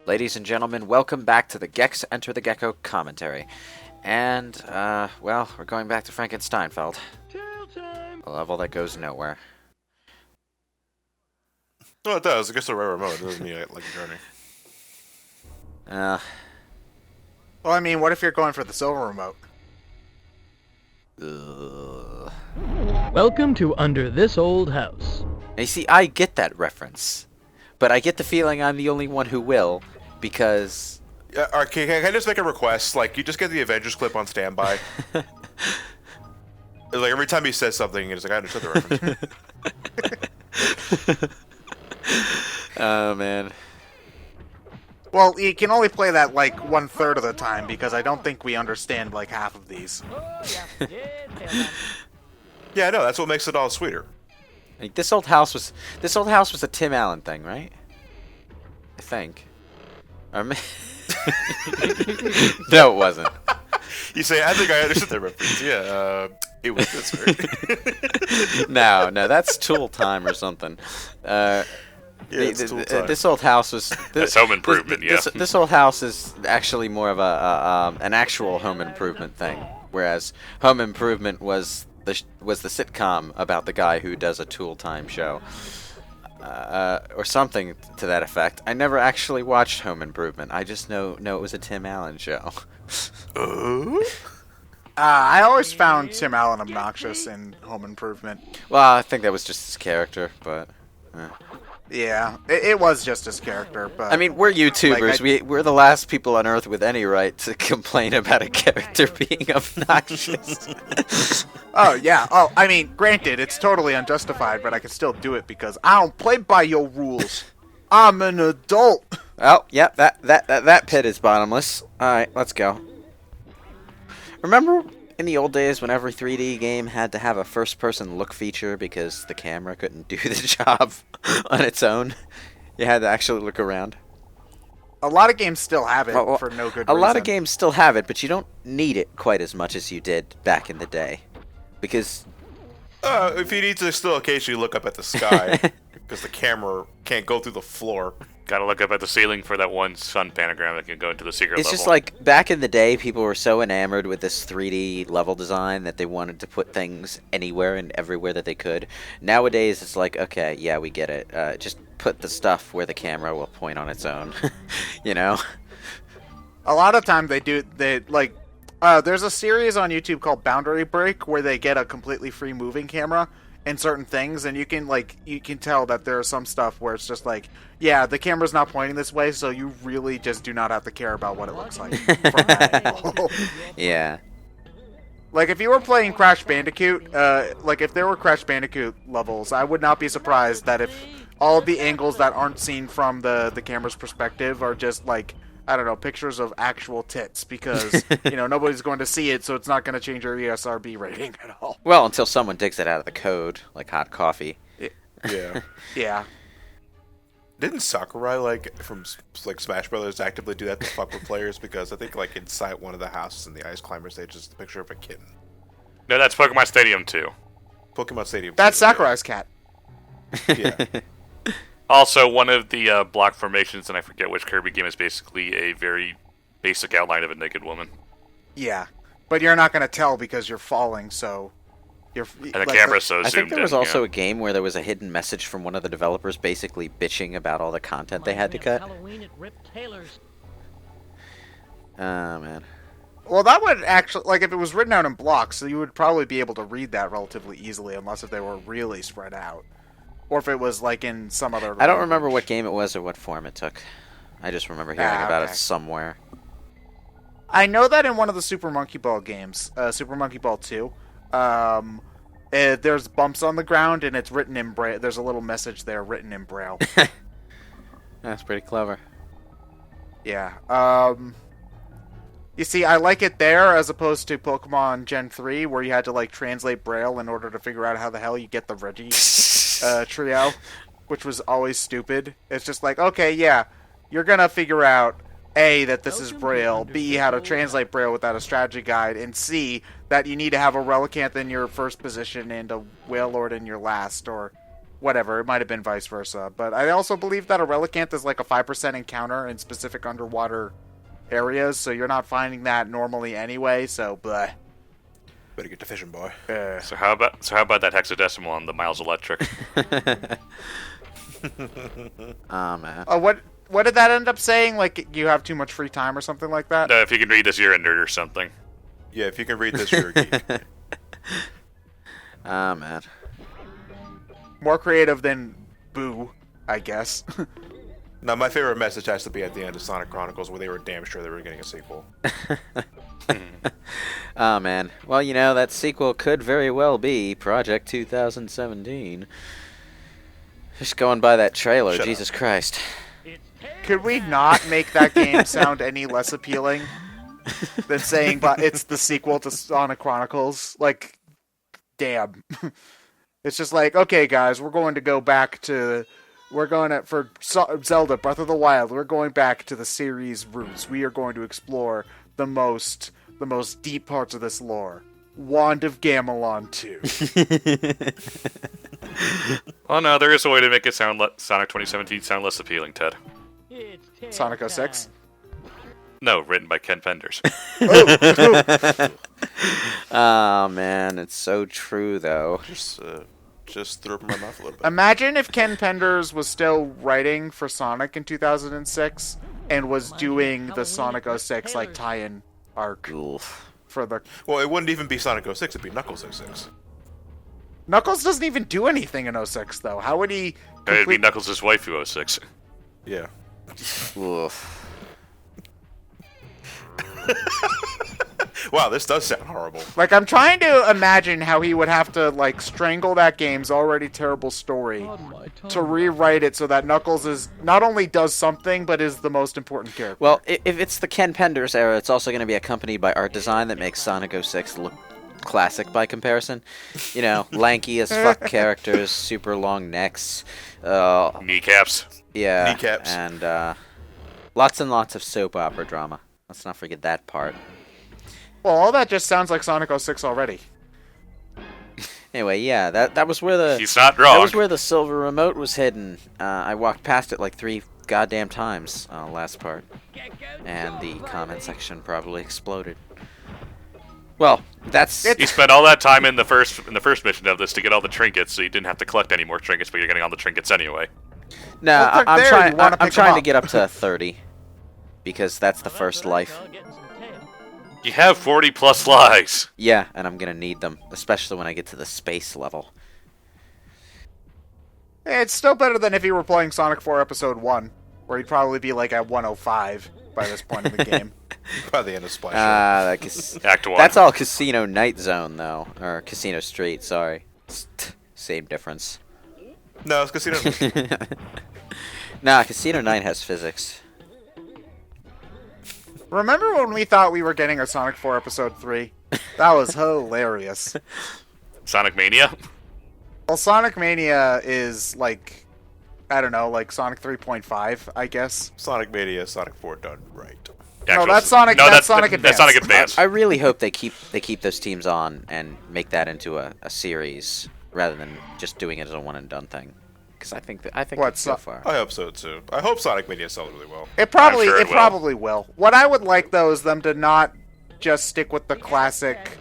Ladies and gentlemen, welcome back to the Gex Enter the Gecko commentary. And, well, we're going back to Frankensteinfeld. A level that goes nowhere. No, it does. It gets the right remote. It doesn't mean like a journey. Well, I mean, what if you're going for the silver remote? Welcome to Under This Old House. Now, you see, I get that reference. But I get the feeling I'm the only one who will, because... Yeah, can I just make a request? Like, you just get the Avengers clip on standby. Like, every time he says something, it's like, I understood the reference. Oh, man. Well, you can only play that, like, 1/3 of the time, because I don't think we understand, like, half of these. Yeah, no, that's what makes it all sweeter. Like, this old house was a Tim Allen thing, right? I think. Or no, it wasn't. You say, I think I understood the reference. Yeah, it was this right? No, that's Tool Time or something. This old house was... That's Home Improvement, yeah. This old house is actually more of an actual Home Improvement thing, whereas Home Improvement was the sitcom about the guy who does a Tool Time show, or something to that effect. I never actually watched Home Improvement. I just know it was a Tim Allen show. I always found Tim Allen obnoxious in Home Improvement. Well, I think that was just his character, but... Yeah, it was just his character, but... I mean, we're YouTubers. Like, we're the last people on Earth with any right to complain about a character being obnoxious. Oh, yeah. Oh, I mean, granted, it's totally unjustified, but I can still do it because I don't play by your rules. I'm an adult. Oh, yeah, that pit is bottomless. Alright, let's go. Remember in the old days when every 3D game had to have a first-person look feature because the camera couldn't do the job on its own? You had to actually look around. A lot of games still have it for no good reason. A lot of games still have it, but you don't need it quite as much as you did back in the day. Because... if you need to still occasionally look up at the sky, because the camera can't go through the floor. Gotta look up at the ceiling for that one sun panogram that can go into the secret It's level. just like, back in the day, people were so enamored with this 3D level design that they wanted to put things anywhere and everywhere that they could. Nowadays, it's like, okay, yeah, we get it. Just put the stuff where the camera will point on its own, you know? A lot of time there's a series on YouTube called Boundary Break where they get a completely free moving camera in certain things, and you can tell that there is some stuff where it's just like, yeah, the camera's not pointing this way, so you really just do not have to care about what it looks like from that angle. Yeah. Like, if you were playing Crash Bandicoot, if there were Crash Bandicoot levels, I would not be surprised that if all of the angles that aren't seen from the camera's perspective are just, like, I don't know, pictures of actual tits, because, nobody's going to see it, so it's not going to change your ESRB rating at all. Well, until someone digs it out of the code, like hot coffee. Yeah. Yeah. Didn't Sakurai, from Smash Brothers actively do that to fuck with players? Because I think, inside one of the houses in the Ice Climber stage is the picture of a kitten. No, that's Pokemon Stadium 2. Pokemon Stadium 2. That's Sakurai's cat. Yeah. Also, one of the block formations, and I forget which Kirby game, is basically a very basic outline of a naked woman. Yeah. But you're not going to tell because you're falling, so... And the camera's so zoomed in. I think there was also a game where there was a hidden message from one of the developers basically bitching about all the content they had to cut. Oh, man. Well, that would actually... if it was written out in blocks, so you would probably be able to read that relatively easily, unless if they were really spread out. Or if it was, in some other... I don't remember what game it was or what form it took. I just remember hearing about it somewhere. I know that in one of the Super Monkey Ball games, Super Monkey Ball 2, there's bumps on the ground, and it's written in Braille. There's a little message there written in Braille. That's pretty clever. Yeah. You see, I like it there as opposed to Pokemon Gen 3, where you had to, translate Braille in order to figure out how the hell you get the Reggie trio, which was always stupid. It's just like, okay, yeah, you're gonna figure out, A, that this is Braille, B, how to translate Braille without a strategy guide, and C, that you need to have a Relicanth in your first position and a Wailord in your last, or whatever, it might have been vice versa. But I also believe that a Relicanth is like a 5% encounter in specific underwater areas, so you're not finding that normally anyway, so bleh. Better get to fishing, boy. So how about that hexadecimal on the Miles Electric? Oh, man. What did that end up saying? Like, you have too much free time or something like that? No, if you can read this, you're a nerd or something. Yeah, if you can read this, you're a geek. Ah, man. More creative than Boo, I guess. Now, my favorite message has to be at the end of Sonic Chronicles, where they were damn sure they were getting a sequel. Oh, man. Well, you know, that sequel could very well be Project 2017. Just going by that trailer, Shut Jesus Christ. Could we not make that game sound any less appealing than saying but it's the sequel to Sonic Chronicles? Like, damn. It's just like, okay, guys, for Zelda Breath of the Wild, we're going back to the series roots. We are going to explore the most deep parts of this lore. Wand of Gamelon 2. Oh no, there is a way to make it sound Sonic 2017 sound less appealing, Ted. Sonic 06? No, written by Ken Penders. Oh, man. It's so true, though. Just threw up in my mouth a little bit. Imagine if Ken Penders was still writing for Sonic in 2006 and was doing the Sonic 06 like tie-in arc Oof. for the... Well, it wouldn't even be Sonic 06, it'd be Knuckles 06. Knuckles doesn't even do anything in 06, though. How would he... It'd be Knuckles' waifu 06. Yeah. Oof. Wow, this does sound horrible. Like, I'm trying to imagine how he would have to, like, strangle that game's already terrible story to rewrite it so that Knuckles is not only does something, but is the most important character. Well, if it's the Ken Penders era, it's also going to be accompanied by art design that makes Sonic 06 look classic by comparison. You know, lanky as fuck characters, super long necks. Kneecaps. Yeah. Kneecaps. And lots and lots of soap opera drama. Let's not forget that part. Well, all that just sounds like Sonic 06 already. Anyway, yeah, that was where the He's not wrong. that was where the silver remote was hidden. I walked past it like 3 goddamn times last part, and the comment section probably exploded. Well, that's He spent all that time in the first mission of this to get all the trinkets, so you didn't have to collect any more trinkets, but you're getting all the trinkets anyway. no. Well, I'm there, trying. you wanna I'm pick 'em trying to up. get up to 30 because that's the first life. You have 40 plus lives. Yeah, and I'm gonna need them, especially when I get to the space level. It's still better than if you were playing Sonic 4 Episode 1, where he'd probably be like at 105 by this point in the game. By the end of Splash. Act 1. That's all Casino Night Zone though, or Casino Street. Sorry, same difference. No, it's Casino. Nah, Casino Night has physics. Remember when we thought we were getting a Sonic 4 Episode 3? That was hilarious. Sonic Mania? Well, Sonic Mania is like, I don't know, like Sonic 3.5, I guess. Sonic Mania, Sonic 4 done right. No, that's Sonic. No, that's Sonic That's Advance. Sonic Advance. I really hope they keep those teams on and make that into a series rather than just doing it as a one and done thing. Because I think What, it's so far. I hope so too. I hope Sonic Mania sells really well. It probably I'm sure it it will. probably will. What I would like though is them to not just stick with the classic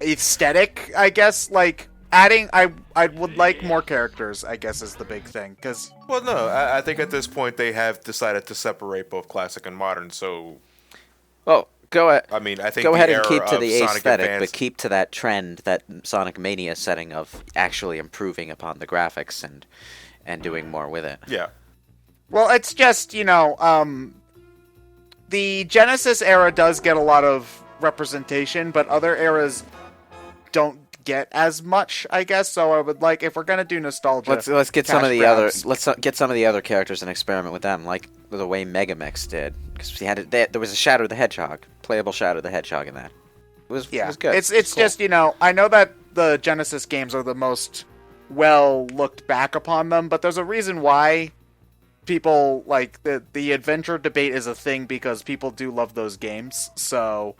aesthetic, I guess. Like adding, I would like more characters, I guess, is the big thing. Because Well, no, I think at this point they have decided to separate both classic and modern. So, Well, go ahead. I mean, I think Go the ahead and era keep to of the Sonic aesthetic, Advance, but keep to that trend, that Sonic Mania setting of actually improving upon the graphics and doing more with it. yeah. well, it's just the Genesis era does get a lot of representation, but other eras don't get as much, I guess. So I would like, if we're gonna do nostalgia, Let's get some cash of the grabs. get some of the other characters and experiment with them, like the way Megamix did, because there was a Shadow the Hedgehog, playable Shadow the Hedgehog in that. It was good. It's Cool. just, I know that the Genesis games are the most well looked back upon them, but there's a reason why people like the adventure debate is a thing, because people do love those games. So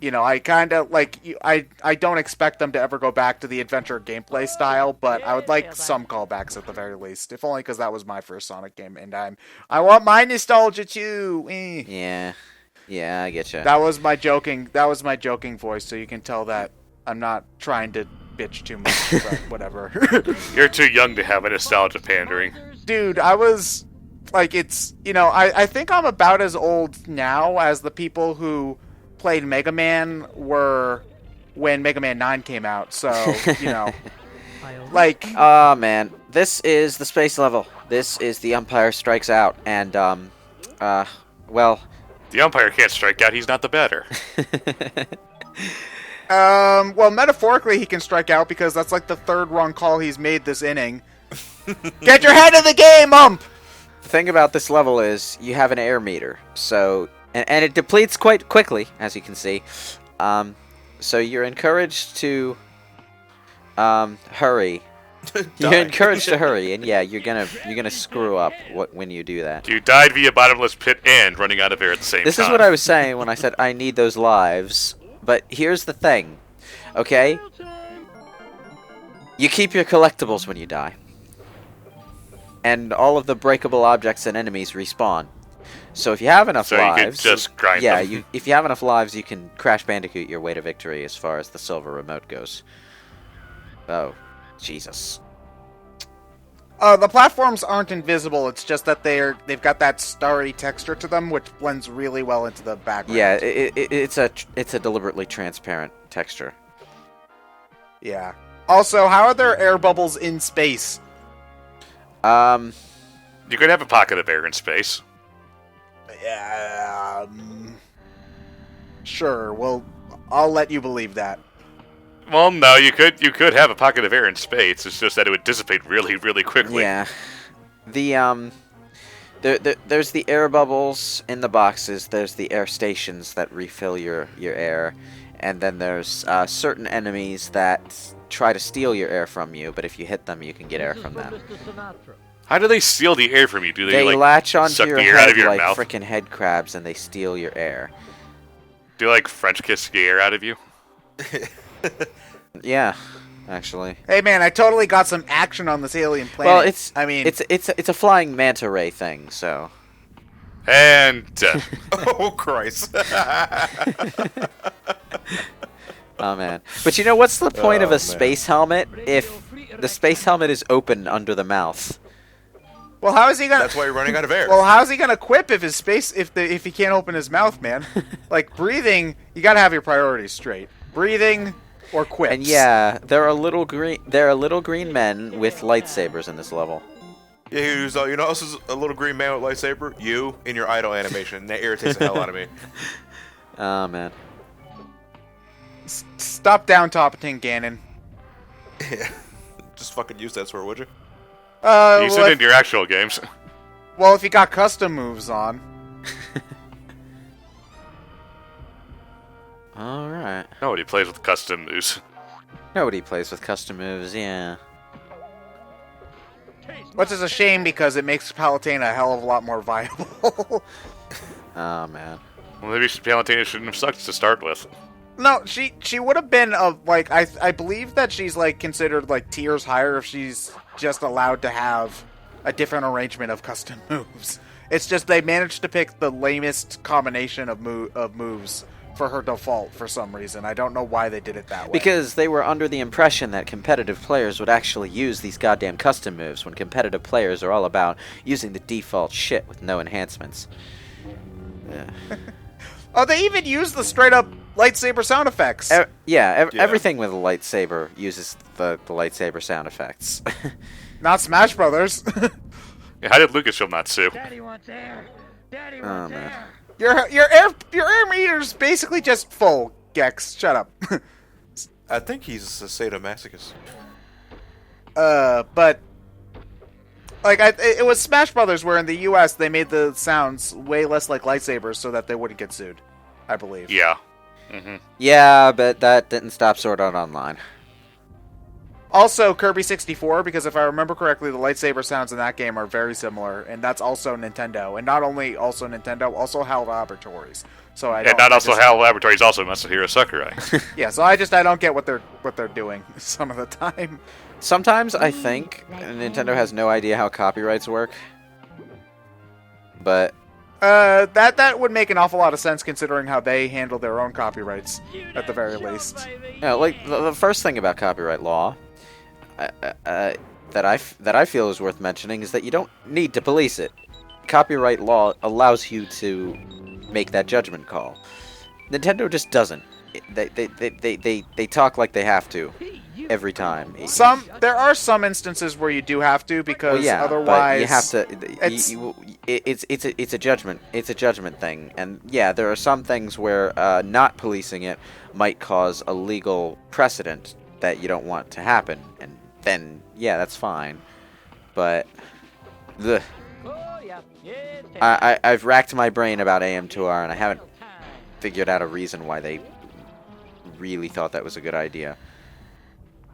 I kind of I don't expect them to ever go back to the adventure gameplay style, but I would like some callbacks at the very least, if only because that was my first Sonic game, and I want my nostalgia too. Yeah, I get you. That was my joking voice, so you can tell that I'm not trying to bitch too much, but whatever. You're too young to have a nostalgia pandering. Dude, I was I think I'm about as old now as the people who played Mega Man were when Mega Man 9 came out, so, Oh, man. This is the space level. This is the Umpire Strikes Out, and, well... The umpire can't strike out, he's not the batter. Well, metaphorically, he can strike out because that's like the third wrong call he's made this inning. Get your head in the game, ump! The thing about this level is you have an air meter, so... And it depletes quite quickly, as you can see. So you're encouraged to hurry. You're encouraged to hurry, and yeah, you're gonna screw up when you do that. You died via bottomless pit and running out of air at the same time. This is what I was saying when I said I need those lives. But here's the thing, okay? You keep your collectibles when you die. And all of the breakable objects and enemies respawn. So if you have enough lives... you could just grind them. If you have enough lives, you can Crash Bandicoot your way to victory as far as the silver remote goes. Oh, Jesus. The platforms aren't invisible, it's just that they've got that starry texture to them, which blends really well into the background. Yeah, it's a deliberately transparent texture. Yeah. Also, how are there air bubbles in space? You could have a pocket of air in space. Yeah. Sure. Well, I'll let you believe that. Well, no, you could have a pocket of air in space. It's just that it would dissipate really, really quickly. Yeah. There's the air bubbles in the boxes. There's the air stations that refill your air, and then there's certain enemies that try to steal your air from you. But if you hit them, you can get air from them. How do they steal the air from you? Do They like latch onto suck your the air head out of your like mouth? frickin' head crabs, and they steal your air. Do like French kiss the air out of you? Yeah, actually. Hey man, I totally got some action on this alien planet. Well, it's a flying manta ray thing, so. And Oh Christ! Oh man. But you know what's the point of Oh, a man. space helmet if the space helmet is open under the mouth? Well, how is he gonna? That's why you're running out of air. Well, how's he gonna quip if he can't open his mouth, man? Like breathing, you gotta have your priorities straight. Breathing or quips. And yeah, there are little green men with lightsabers in this level. Yeah, who's you know, this is a little green man with a lightsaber. You in your idle animation. That irritates the hell out of me. Oh man. Stop down, Tootin, Ganon. Yeah. Just fucking use that sword, would you? use it in your actual games. Well, if you got custom moves on. Alright. Nobody plays with custom moves. Nobody plays with custom moves, yeah. Which is a shame because it makes Palutena a hell of a lot more viable. Oh man. Well, maybe Palutena shouldn't have sucked to start with. No, she would have been I believe that she's like considered like tiers higher if she's just allowed to have a different arrangement of custom moves. It's just they managed to pick the lamest combination of moves for her default for some reason. I don't know why they did it that way. Because they were under the impression that competitive players would actually use these goddamn custom moves when competitive players are all about using the default shit with no enhancements. Yeah. Oh, they even use the straight up lightsaber sound effects. Everything with a lightsaber uses the lightsaber sound effects. Not Smash Brothers. Yeah, how did Lucasfilm not sue? Daddy wants air. Daddy Oh, wants man. air. Your air meter's basically just full, Gex. Shut up. I think he's a sadomasochist. But like it was Smash Brothers where in the US they made the sounds way less like lightsabers so that they wouldn't get sued, I believe. Yeah. Mm-hmm. Yeah, but that didn't stop Sword Art Online. Also, Kirby 64, because if I remember correctly, the lightsaber sounds in that game are very similar, and that's also Nintendo. And not only also Nintendo, also HAL Laboratories. So And not also HAL Laboratories, also Masahiro Sakurai. Yeah, so I don't get what they're doing some of the time. Sometimes I think Nintendo has no idea how copyrights work. But that would make an awful lot of sense considering how they handle their own copyrights, at the very least. like the first thing about copyright law that I feel is worth mentioning is that you don't need to police it. Copyright law allows you to make that judgment call. Nintendo just doesn't. They talk like they have to every time. There are some instances where you do have to, because otherwise but you have to. It's a judgment. It's a judgment thing, and yeah, there are some things where not policing it might cause a legal precedent that you don't want to happen, and then yeah, that's fine. But I've racked my brain about AM2R, and I haven't figured out a reason why they really thought that was a good idea.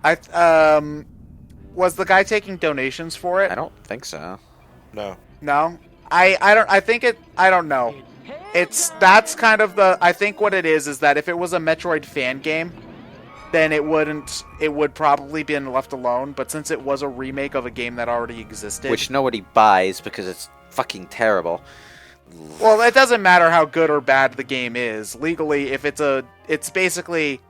Was the guy taking donations for it? I don't think so. No. No? I don't know. That's kind of I think what it is that if it was a Metroid fan game, then it would probably been left alone, but since it was a remake of a game that already existed, which nobody buys because it's fucking terrible. Well, it doesn't matter how good or bad the game is. Legally, if it's basically,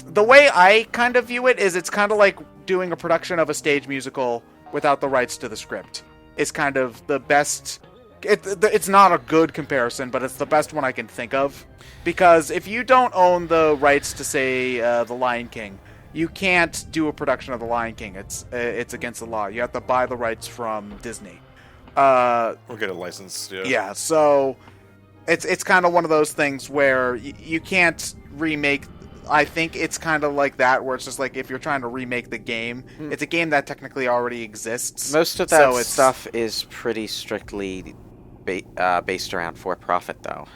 the way I kind of view it is it's kind of like doing a production of a stage musical without the rights to the script. It's kind of the best. It's not a good comparison, but it's the best one I can think of. Because if you don't own the rights to, say, The Lion King, you can't do a production of The Lion King. It's against the law. You have to buy the rights from Disney. Or get a license. Yeah. So it's kind of one of those things where you can't remake. I think it's kind of like that, where it's just like if you're trying to remake the game, it's a game that technically already exists. Most of that stuff is pretty strictly based around for-profit, though.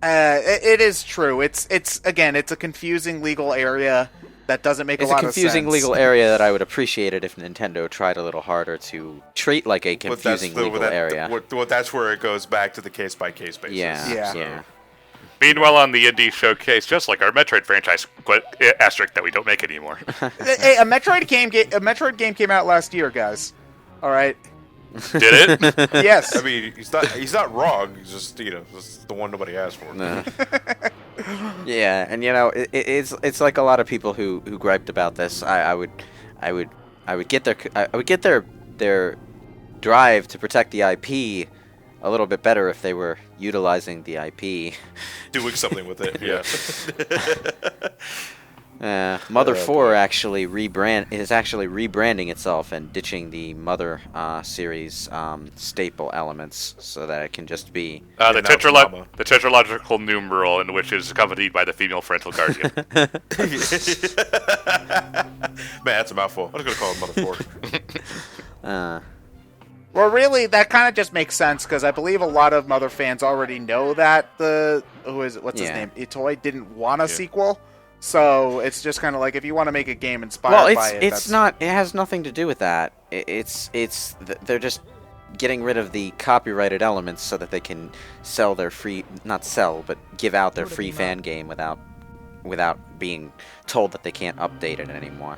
It is true. It's a confusing legal area that doesn't make a lot of sense. It's a confusing legal area that I would appreciate it if Nintendo tried a little harder to treat like a confusing legal area. That's where it goes back to the case-by-case basis. Yeah. Meanwhile, on the Indie Showcase, just like our Metroid franchise, asterisk that we don't make anymore. Hey, a Metroid game came out last year, guys. All right. Did it? Yes. I mean, he's not wrong. He's just just the one nobody asked for. No. Yeah, and it's like a lot of people who griped about this. I would get their drive to protect the IP a little bit better if they were utilizing the IP. Doing something with it, yeah. Mother 4 is actually rebranding itself and ditching the Mother series staple elements so that it can just be the tetralogical numeral, in which is accompanied by the female parental guardian. Man, that's a mouthful. I'm just gonna call it Mother 4. Well, really, that kind of just makes sense, because I believe a lot of Mother fans already know that his name? Itoi didn't want a sequel, so it's just kind of like, if you want to make a game inspired by it... it has nothing to do with that. They're just getting rid of the copyrighted elements so that they can sell their give out their free fan game without being told that they can't update it anymore.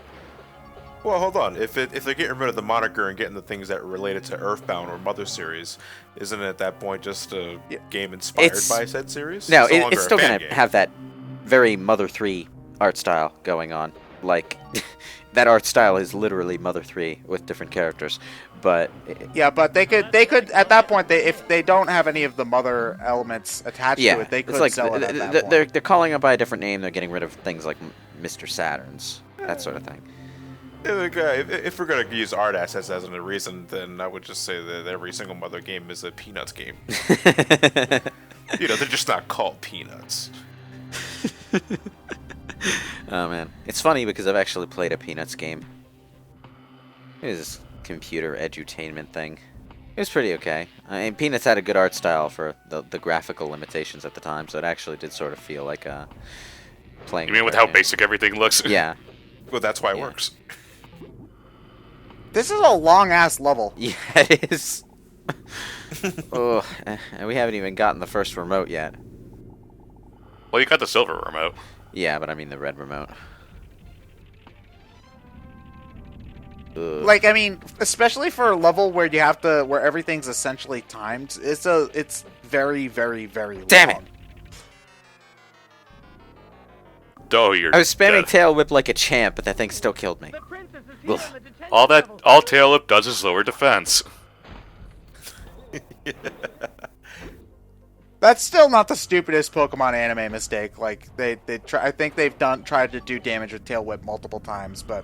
Well, hold on. If they're getting rid of the moniker and getting the things that are related to Earthbound or Mother series, isn't it at that point just a game inspired by said series? No, it's still going to have that very Mother 3 art style going on. Like, that art style is literally Mother 3 with different characters. But yeah, but they could at that point, if they don't have any of the Mother elements attached to it, they could sell it at that point. They're calling it by a different name. They're getting rid of things like Mr. Saturn's, that sort of thing. If we're going to use art assets as a reason, then I would just say that every single Mother game is a Peanuts game. They're just not called Peanuts. Oh, man. It's funny because I've actually played a Peanuts game. It was this computer edutainment thing. It was pretty okay. I mean, Peanuts had a good art style for the graphical limitations at the time, so it actually did sort of feel like playing... You mean with how basic everything looks? Yeah. Well, that's why it Yeah. works. This is a long ass level. Yeah, it is. Oh, and we haven't even gotten the first remote yet. Well, you got the silver remote. Yeah, but I mean the red remote. Ugh. Like, I mean, especially for a level where you have to, where everything's essentially timed, it's very, very, very long. Damn it. Oh, you're I was spamming dead. tail whip like a champ, but that thing still killed me. The princess is here Ugh. on the detention All level. tail whip does is lower defense. That's still not the stupidest Pokemon anime mistake. Like, I think they've tried to do damage with Tail Whip multiple times, but,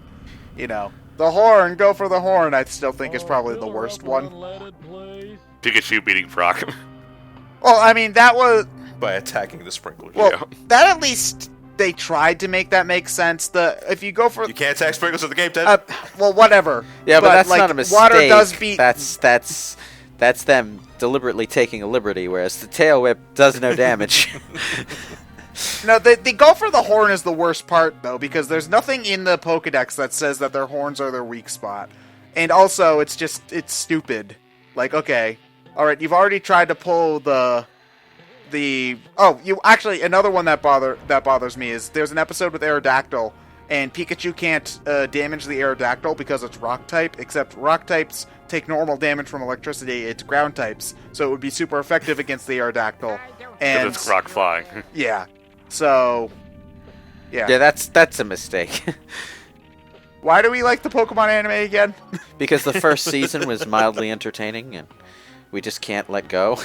you know, the horn, go for the horn, I still think is probably the worst one. Pikachu beating Brock. Well, I mean, that was, By attacking the sprinklers. well, Yeah. that at least they tried to make that make sense. If you go for, You can't attack sprinklers in the game, Ted. well, whatever. Yeah, but that's like, not a mistake. Water does beat. That's them deliberately taking a liberty, whereas the tail whip does no damage. No, the go for the horn is the worst part, though, because there's nothing in the Pokedex that says that their horns are their weak spot. And also, it's stupid. Like, okay, alright, you've already tried to pull another one that bothers me is there's an episode with Aerodactyl, and Pikachu can't damage the Aerodactyl because it's rock type, except rock types take normal damage from electricity, it's ground types, so it would be super effective against the Aerodactyl. Because And it's Brock flying. yeah. So, yeah. Yeah, that's a mistake. Why do we like the Pokemon anime again? Because the first season was mildly entertaining, and we just can't let go.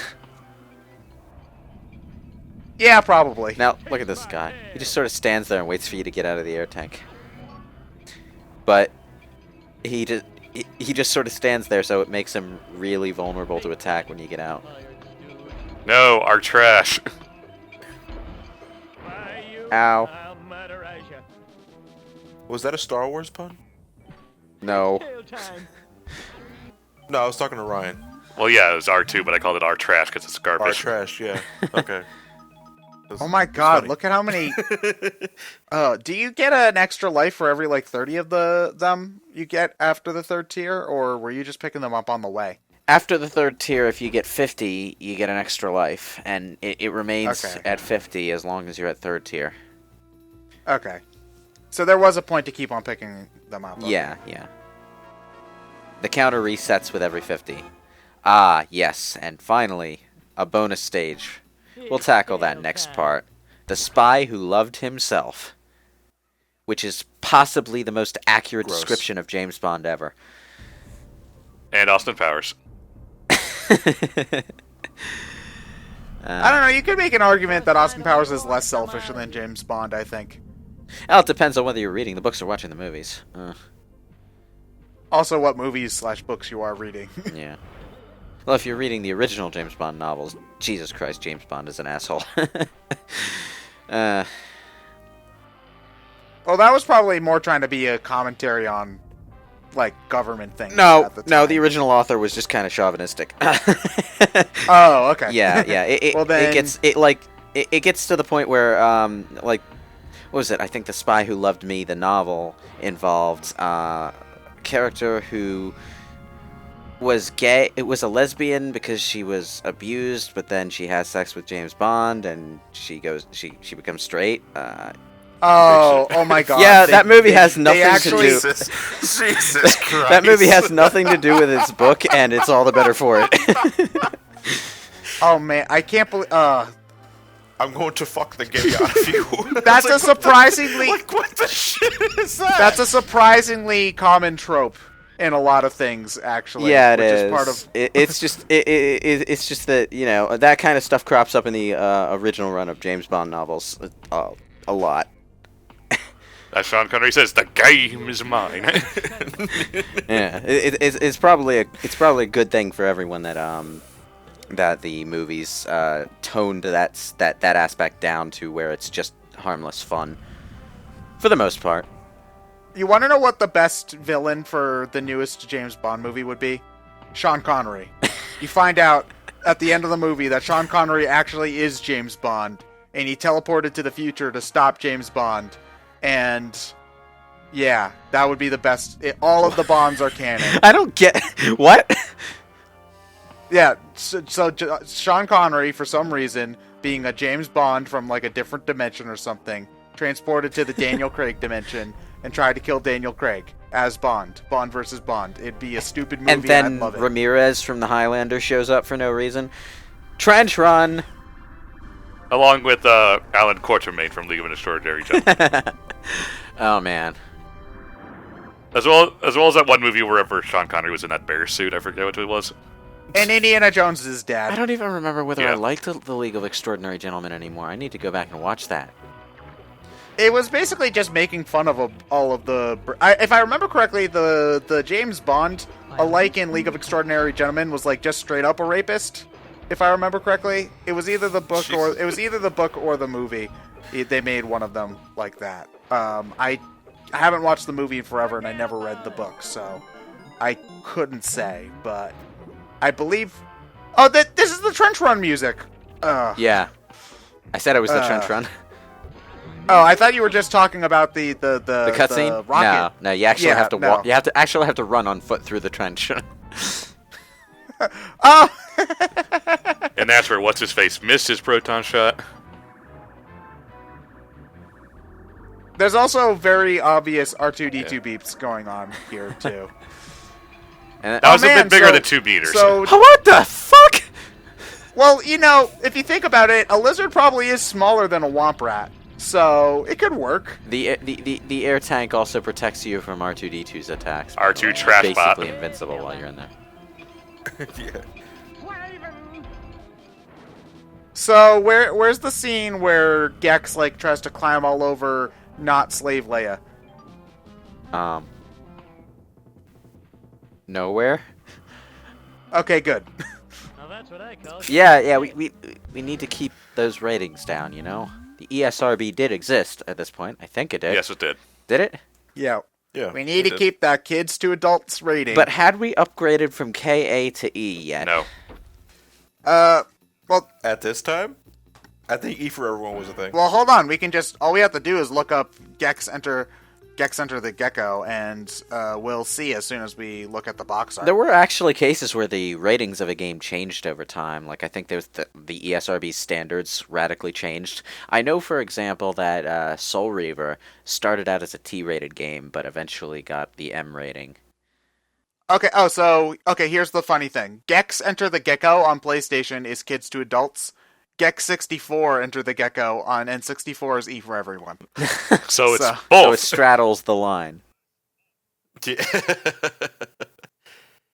Yeah, probably. Now, look at this guy. He just sort of stands there and waits for you to get out of the air tank. But he just sort of stands there, so it makes him really vulnerable to attack when you get out. No, our trash. Ow. I'll murderize you. Was that a Star Wars pun? No. Tail time. No, I was talking to Ryan. Well, yeah, it was R2, but I called it our trash because it's Our garbage. trash, yeah. Okay. Oh my god, funny. look at how many... do you get an extra life for every, 30 of them you get after the third tier, or were you just picking them up on the way? After the third tier, if you get 50, you get an extra life, and it remains Okay. at 50 as long as you're at third tier. Okay. So there was a point to keep on picking them up. Okay. Yeah, yeah. The counter resets with every 50. Ah, yes, and finally, a bonus stage. We'll tackle that next part. The Spy Who Loved Himself. Which is possibly the most accurate Gross. description of James Bond ever. And Austin Powers. I don't know, you could make an argument that Austin Powers is less selfish than James Bond, I think. Well, it depends on whether you're reading the books or watching the movies. Also, what movies/books you are reading. Yeah. Well, if you're reading the original James Bond novels, Jesus Christ, James Bond is an asshole. Well, that was probably more trying to be a commentary on, government things. No, at the no, time. the original author was just kind of chauvinistic. Oh, okay. Yeah, yeah. Well, then- It gets to the point where what was it? I think The Spy Who Loved Me, the novel, involved a character who was gay. It was a lesbian because she was abused, but then she has sex with James Bond, and she becomes straight. Oh my god. Yeah, that movie has they nothing to actually, do. Jesus. Jesus Christ. That movie has nothing to do with its book, and it's all the better for it. Oh man, I can't believe. I'm going to fuck the gay out of you. That's a surprisingly. What the shit is that? That's a surprisingly common trope in a lot of things, actually. Yeah, it which is. part of. It's just that that kind of stuff crops up in the original run of James Bond novels a lot. As Sean Connery says, the game is mine. Yeah, it's probably a good thing for everyone that that the movies toned that aspect down to where it's just harmless fun for the most part. You want to know what the best villain for the newest James Bond movie would be? Sean Connery. You find out at the end of the movie that Sean Connery actually is James Bond, and he teleported to the future to stop James Bond, and Yeah, that would be the best. All of the Bonds are canon. I don't get what. Yeah, so Sean Connery, for some reason, being a James Bond from like a different dimension or something, transported to the Daniel Craig dimension and tried to kill Daniel Craig as Bond. Bond versus Bond. It'd be a stupid movie. And then I'd love it. Ramirez from the Highlander shows up for no reason. Trench run. Along with Alan Quatermain from League of Extraordinary Gentlemen. Oh man. as well as that one movie wherever Sean Connery was in that bear suit. I forget what it was. And Indiana Jones is I dad. don't even remember whether I Yeah. liked the League of Extraordinary Gentlemen anymore. I need to go back and watch that. It was basically just making fun of all of the. If I remember correctly, the James Bond, alike in League of Extraordinary Gentlemen, was like just straight up a rapist. If I remember correctly, it was either the book or the movie. They made one of them like that. I haven't watched the movie in forever, and I never read the book, so I couldn't say. But I believe. Oh, this is the Trench Run music. Yeah. I said it was the Trench Run. Oh, I thought you were just talking about the The cutscene? rocket. No, you actually Yeah, have to no. walk. You actually have to run on foot through the trench. Oh. And that's where what's his face missed his proton shot. There's also very obvious R2D2 beeps going on here too. And That was a man, bit bigger so- than 2 meters. So, what the fuck? well, if you think about it, a lizard probably is smaller than a womp rat, so it could work. The air tank also protects you from R2D2's attacks. by the R2 way. You're trash bot. basically invincible while you're in there. Yeah. So where's the scene where Gex like tries to climb all over not Slave Leia? Nowhere. Okay, good. Now that's what I call Yeah. We need to keep those ratings down. You know, the ESRB did exist at this point. I think it did. Yes, it did. Did it? Yeah. Yeah. We need to keep that kids to adults rating. But had we upgraded from KA to E yet? No. Well, At this time, I think E for everyone was a thing. well, hold on. We can just all we have to do is look up Gex enter the Gecko, and we'll see as soon as we look at the box art. There were actually cases where the ratings of a game changed over time. Like, I think there's the ESRB standards radically changed. I know, for example, that Soul Reaver started out as a T-rated game, but eventually got the M rating. Okay. Okay. Here's the funny thing: Gex Enter the Gecko on PlayStation is kids to adults. Gex 64 Enter the Gecko on N64 is E for everyone. So it's So- both. So it straddles the line. Yeah.